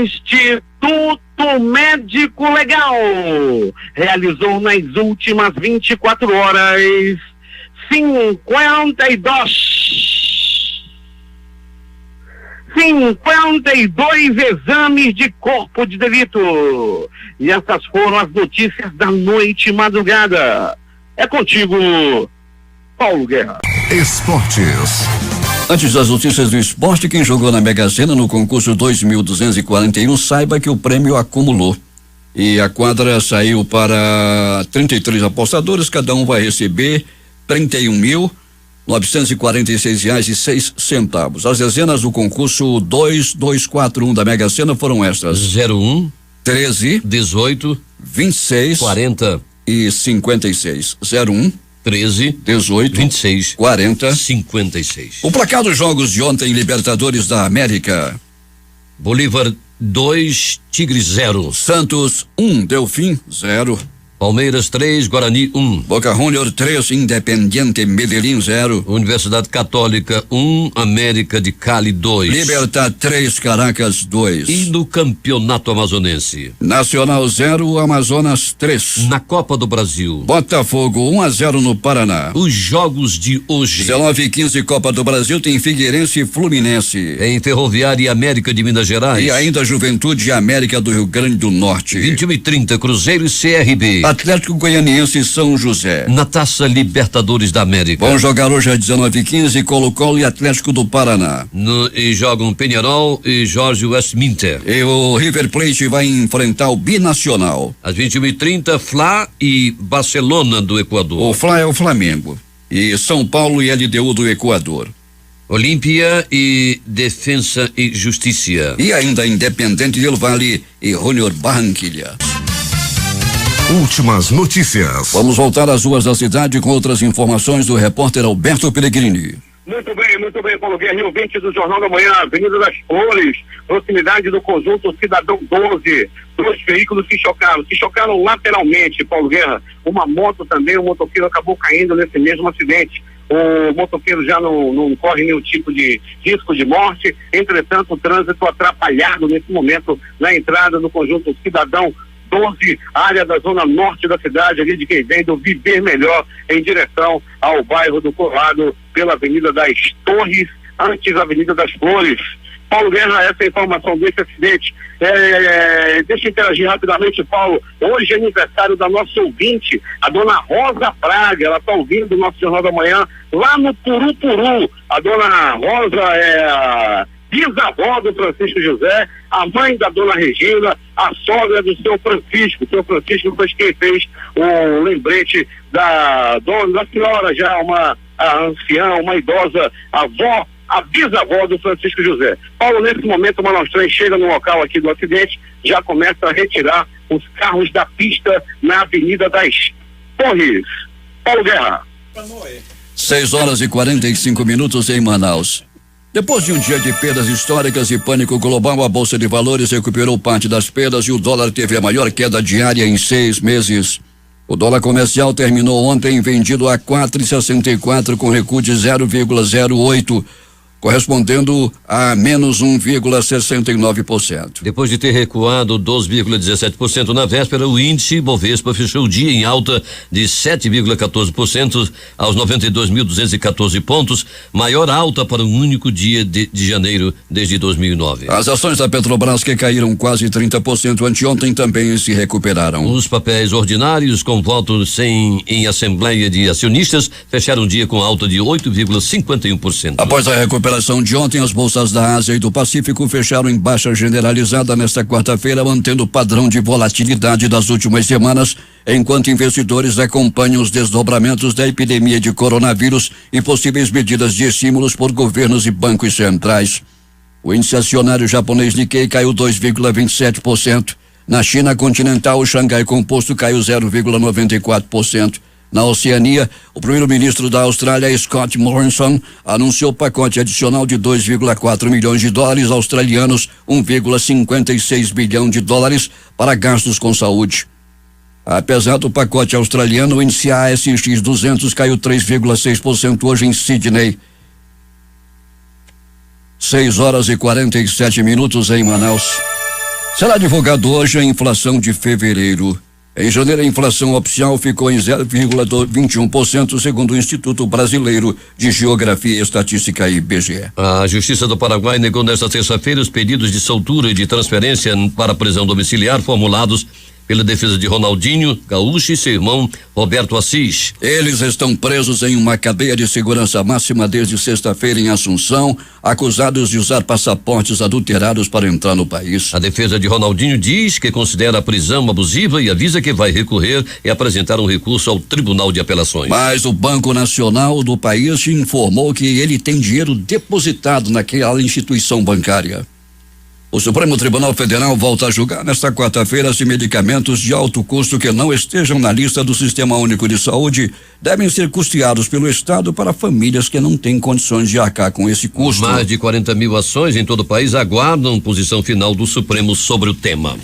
Instituto Médico Legal realizou nas últimas 24 horas 52 exames de corpo de delito. E essas foram as notícias da noite e madrugada. É contigo, Paulo Guerra. Esportes. Antes das notícias do esporte, quem jogou na Mega Sena no concurso 2.241, saiba que o prêmio acumulou. E a quadra saiu para 33 apostadores, cada um vai receber R$31.946,06. As dezenas do concurso 2241 da Mega Sena foram estas: 01, 13, 18, 26, 40 e 56. 01, 13, 18, 26, 40, 56. O placar dos jogos de ontem, Libertadores da América: Bolívar 2, Tigre 0. Santos 1, Delfim 0. Palmeiras 3, Guarani 1. Boca Juniors 3, Independiente Medellín 0. Universidade Católica 1, América de Cali 2. Libertad 3, Caracas 2. E no Campeonato Amazonense? Nacional 0, Amazonas 3. Na Copa do Brasil? Botafogo 1-0 no Paraná. Os jogos de hoje: 19h15, Copa do Brasil, tem Figueirense e Fluminense. Em Ferroviária e América de Minas Gerais. E ainda Juventude e América do Rio Grande do Norte. 21h30, Cruzeiro e CRB. Atlético Goianiense e São José. Na Taça Libertadores da América. Vão jogar hoje às 19h15, Colo-Colo e Atlético do Paraná. E jogam Peñarol e Jorge Westminster. E o River Plate vai enfrentar o Binacional. Às 21h30, Fla e Barcelona do Equador. O Fla é o Flamengo. E São Paulo e LDU do Equador. Olímpia e Defensa e Justiça. E ainda Independente del Valle e Junior Barranquilla. Últimas notícias. Vamos voltar às ruas da cidade com outras informações do repórter Alberto Pellegrini. Muito bem, Paulo Guerra, ouvinte do Jornal da Manhã, Avenida das Flores, proximidade do conjunto Cidadão 12, 2 veículos se chocaram lateralmente, Paulo Guerra. Uma moto também, um motoqueiro acabou caindo nesse mesmo acidente. O motoqueiro já não corre nenhum tipo de risco de morte, entretanto o trânsito atrapalhado nesse momento na entrada do conjunto Cidadão 12, área da zona norte da cidade, ali de quem vem do Viver Melhor em direção ao bairro do Colado, pela Avenida das Torres, antes da Avenida das Flores. Paulo Guerra, essa informação desse acidente. Deixa eu interagir rapidamente, Paulo. Hoje é aniversário da nossa ouvinte, a dona Rosa Praga. Ela está ouvindo o nosso Jornal da Manhã lá no Purupuru. A dona Rosa é a bisavó do Francisco José, a mãe da dona Regina, a sogra do seu Francisco. O seu Francisco foi quem fez o lembrete da senhora, já uma anciã, uma idosa avó, a bisavó do Francisco José. Paulo, nesse momento, o Manaus-Trem chega no local aqui do acidente, já começa a retirar os carros da pista na Avenida das Torres. Paulo Guerra. 6h45 em Manaus. Depois de um dia de perdas históricas e pânico global, a Bolsa de Valores recuperou parte das perdas e o dólar teve a maior queda diária em 6 meses. O dólar comercial terminou ontem vendido a 4,64 com recuo de 0,08, correspondendo a menos 1,69%. Depois de ter recuado 12,17% na véspera, o índice Bovespa fechou o dia em alta de 7,14% aos 92.214 pontos, maior alta para um único dia de janeiro desde 2009. As ações da Petrobras, que caíram quase 30% anteontem, também se recuperaram. Os papéis ordinários com votos em assembleia de acionistas fecharam o dia com alta de 8,51%. Após a recuperação de ontem, as bolsas da Ásia e do Pacífico fecharam em baixa generalizada nesta quarta-feira, mantendo o padrão de volatilidade das últimas semanas, enquanto investidores acompanham os desdobramentos da epidemia de coronavírus e possíveis medidas de estímulos por governos e bancos centrais. O índice acionário japonês Nikkei caiu 2,27%. Na China continental, o Xangai Composto caiu 0,94%. Na Oceania, o primeiro-ministro da Austrália, Scott Morrison, anunciou pacote adicional de 2,4 milhões de dólares australianos, 1,56 bilhão de dólares para gastos com saúde. Apesar do pacote australiano, o índice ASX 200 caiu 3,6% hoje em Sydney. 6h47 em Manaus. Será divulgado hoje a inflação de fevereiro. Em janeiro, a inflação oficial ficou em 0,21%, segundo o Instituto Brasileiro de Geografia e Estatística, IBGE. A Justiça do Paraguai negou nesta terça-feira os pedidos de soltura e de transferência para prisão domiciliar formulados pela defesa de Ronaldinho Gaúcho e seu irmão Roberto Assis. Eles estão presos em uma cadeia de segurança máxima desde sexta-feira em Assunção, acusados de usar passaportes adulterados para entrar no país. A defesa de Ronaldinho diz que considera a prisão abusiva e avisa que vai recorrer e apresentar um recurso ao Tribunal de Apelações. Mas o Banco Nacional do país informou que ele tem dinheiro depositado naquela instituição bancária. O Supremo Tribunal Federal volta a julgar nesta quarta-feira se medicamentos de alto custo que não estejam na lista do Sistema Único de Saúde devem ser custeados pelo Estado para famílias que não têm condições de arcar com esse custo. Mais de 40 mil ações em todo o país aguardam posição final do Supremo sobre o tema.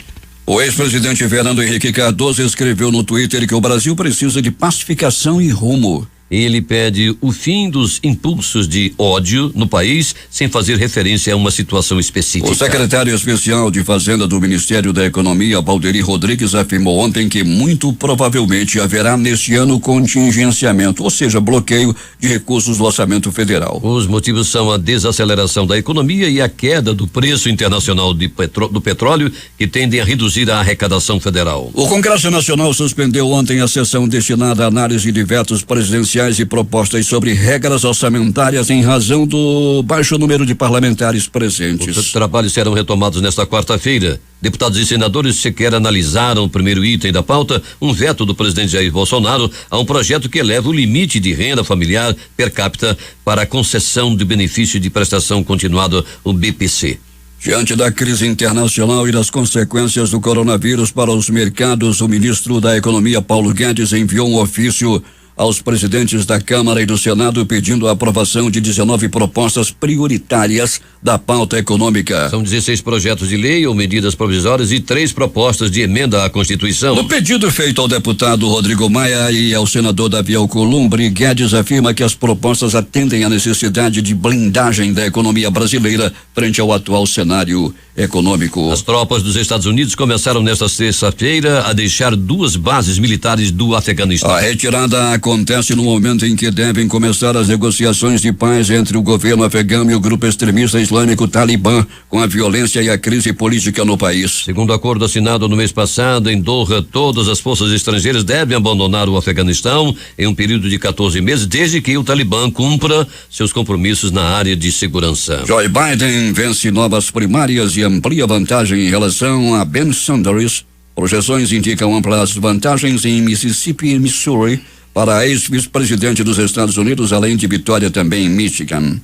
O ex-presidente Fernando Henrique Cardoso escreveu no Twitter que o Brasil precisa de pacificação e rumo. Ele pede o fim dos impulsos de ódio no país, sem fazer referência a uma situação específica. O secretário especial de Fazenda do Ministério da Economia, Valderi Rodrigues, afirmou ontem que muito provavelmente haverá neste ano contingenciamento, ou seja, bloqueio de recursos do orçamento federal. Os motivos são a desaceleração da economia e a queda do preço internacional do petróleo, que tendem a reduzir a arrecadação federal. O Congresso Nacional suspendeu ontem a sessão destinada à análise de vetos presidenciais e propostas sobre regras orçamentárias em razão do baixo número de parlamentares presentes. Os trabalhos serão retomados nesta quarta-feira. Deputados e senadores sequer analisaram o primeiro item da pauta, um veto do presidente Jair Bolsonaro a um projeto que eleva o limite de renda familiar per capita para a concessão do benefício de prestação continuada, o BPC. Diante da crise internacional e das consequências do coronavírus para os mercados, o ministro da Economia, Paulo Guedes, enviou um ofício aos presidentes da Câmara e do Senado pedindo a aprovação de 19 propostas prioritárias da pauta econômica. São 16 projetos de lei ou medidas provisórias e 3 propostas de emenda à Constituição. No pedido feito ao deputado Rodrigo Maia e ao senador Davi Alcolumbre, Guedes afirma que as propostas atendem à necessidade de blindagem da economia brasileira frente ao atual cenário econômico. As tropas dos Estados Unidos começaram nesta terça-feira a deixar 2 bases militares do Afeganistão. A retirada acontece no momento em que devem começar as negociações de paz entre o governo afegão e o grupo extremista islâmico Talibã, com a violência e a crise política no país. Segundo o acordo assinado no mês passado em Doha, todas as forças estrangeiras devem abandonar o Afeganistão em um período de 14 meses, desde que o Talibã cumpra seus compromissos na área de segurança. Joe Biden vence novas primárias e amplia vantagem em relação a Ben Sanders. Projeções indicam amplas vantagens em Mississippi e Missouri para a ex-vice-presidente dos Estados Unidos, além de vitória também em Michigan.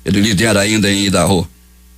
Ele lidera ainda em Idaho.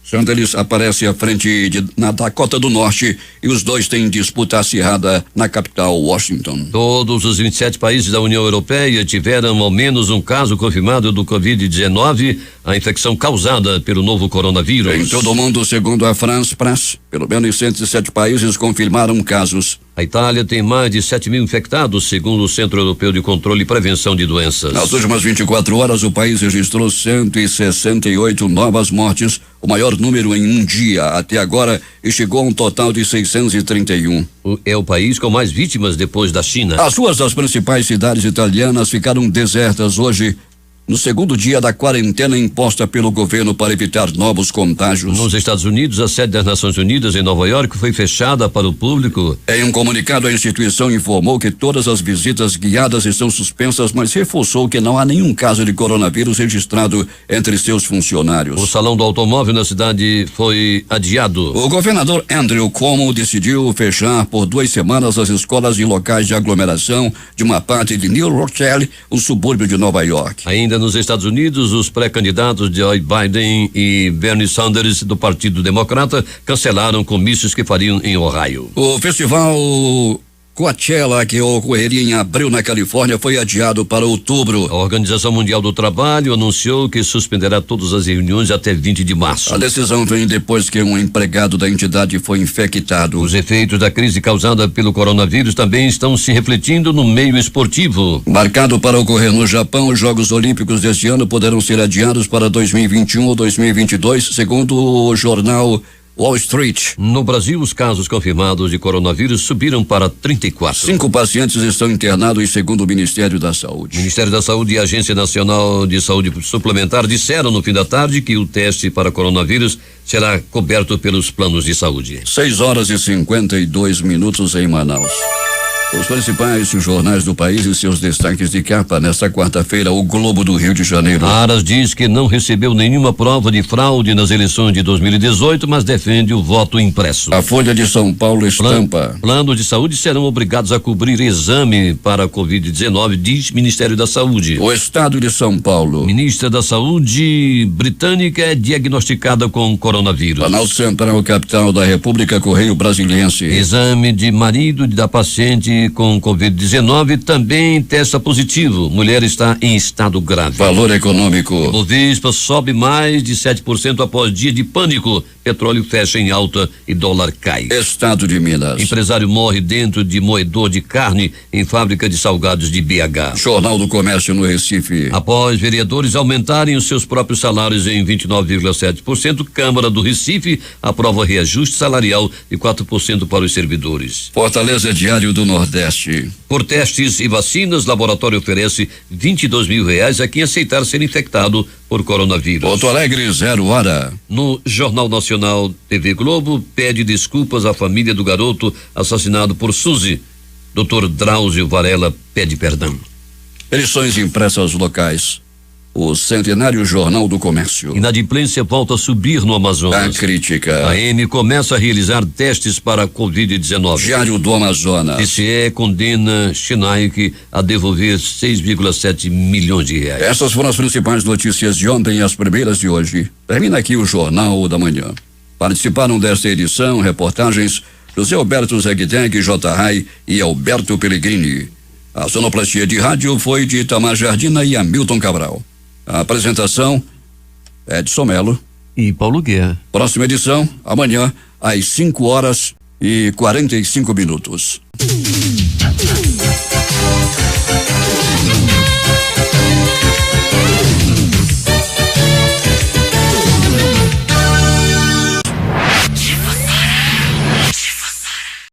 Sanders aparece à frente na Dakota do Norte e os dois têm disputa acirrada na capital, Washington. Todos os 27 países da União Europeia tiveram ao menos um caso confirmado do Covid-19, a infecção causada pelo novo coronavírus. Em todo o mundo, segundo a France Press, pelo menos 107 países confirmaram casos. A Itália tem mais de 7 mil infectados, segundo o Centro Europeu de Controle e Prevenção de Doenças. Nas últimas 24 horas, o país registrou 168 novas mortes, o maior número em um dia até agora, e chegou a um total de 631. É o país com mais vítimas depois da China. As ruas das principais cidades italianas ficaram desertas hoje, no segundo dia da quarentena imposta pelo governo para evitar novos contágios. Nos Estados Unidos, a sede das Nações Unidas em Nova York foi fechada para o público. Em um comunicado, a instituição informou que todas as visitas guiadas estão suspensas, mas reforçou que não há nenhum caso de coronavírus registrado entre seus funcionários. O Salão do Automóvel na cidade foi adiado. O governador Andrew Cuomo decidiu fechar por 2 semanas as escolas e locais de aglomeração de uma parte de New Rochelle, um subúrbio de Nova York. Ainda nos Estados Unidos, os pré-candidatos Joe Biden e Bernie Sanders do Partido Democrata cancelaram comícios que fariam em Ohio. O festival Coachella, que ocorreria em abril na Califórnia, foi adiado para outubro. A Organização Mundial do Trabalho anunciou que suspenderá todas as reuniões até 20 de março. A decisão vem depois que um empregado da entidade foi infectado. Os efeitos da crise causada pelo coronavírus também estão se refletindo no meio esportivo. Marcado para ocorrer no Japão, os Jogos Olímpicos deste ano poderão ser adiados para 2021 ou 2022, segundo o jornal Wall Street. No Brasil, os casos confirmados de coronavírus subiram para 34. 5 pacientes estão internados, segundo o Ministério da Saúde. O Ministério da Saúde e a Agência Nacional de Saúde Suplementar disseram no fim da tarde que o teste para coronavírus será coberto pelos planos de saúde. 6h52 em Manaus. Os principais jornais do país e seus destaques de capa nesta quarta-feira, o Globo do Rio de Janeiro. Aras diz que não recebeu nenhuma prova de fraude nas eleições de 2018, mas defende o voto impresso. A Folha de São Paulo estampa. Planos de saúde serão obrigados a cobrir exame para a Covid-19, diz Ministério da Saúde. O Estado de São Paulo. Ministra da Saúde britânica é diagnosticada com coronavírus. Planalto Central, capital da República, Correio Brasiliense. Exame de marido da paciente com Covid-19 também testa positivo. Mulher está em estado grave. Valor econômico. Bovespa sobe mais de 7% após dia de pânico. Petróleo fecha em alta e dólar cai. Estado de Minas. Empresário morre dentro de moedor de carne em fábrica de salgados de BH. Jornal do Comércio no Recife. Após vereadores aumentarem os seus próprios salários em 29,7%, Câmara do Recife aprova reajuste salarial de 4% para os servidores. Fortaleza Diário do Nordeste. Por testes e vacinas, laboratório oferece R$22 mil a quem aceitar ser infectado por coronavírus. Porto Alegre, 0 hora. No Jornal Nacional, TV Globo pede desculpas à família do garoto assassinado por Suzy. Dr. Drauzio Varela pede perdão. Edições impressas locais. O Centenário Jornal do Comércio. Inadimplência volta a subir no Amazonas. A crítica. A AM começa a realizar testes para a Covid-19. Diário do Amazonas. TCE condena Schneik a devolver 6,7 milhões de reais. Essas foram as principais notícias de ontem e as primeiras de hoje. Termina aqui o Jornal da Manhã. Participaram desta edição reportagens José Alberto Zegdeg, J. Rai e Alberto Pellegrini. A sonoplastia de rádio foi de Itamar Jardina e Hamilton Cabral. A apresentação, Edson Melo e Paulo Guerra. Próxima edição, amanhã, às 5h45.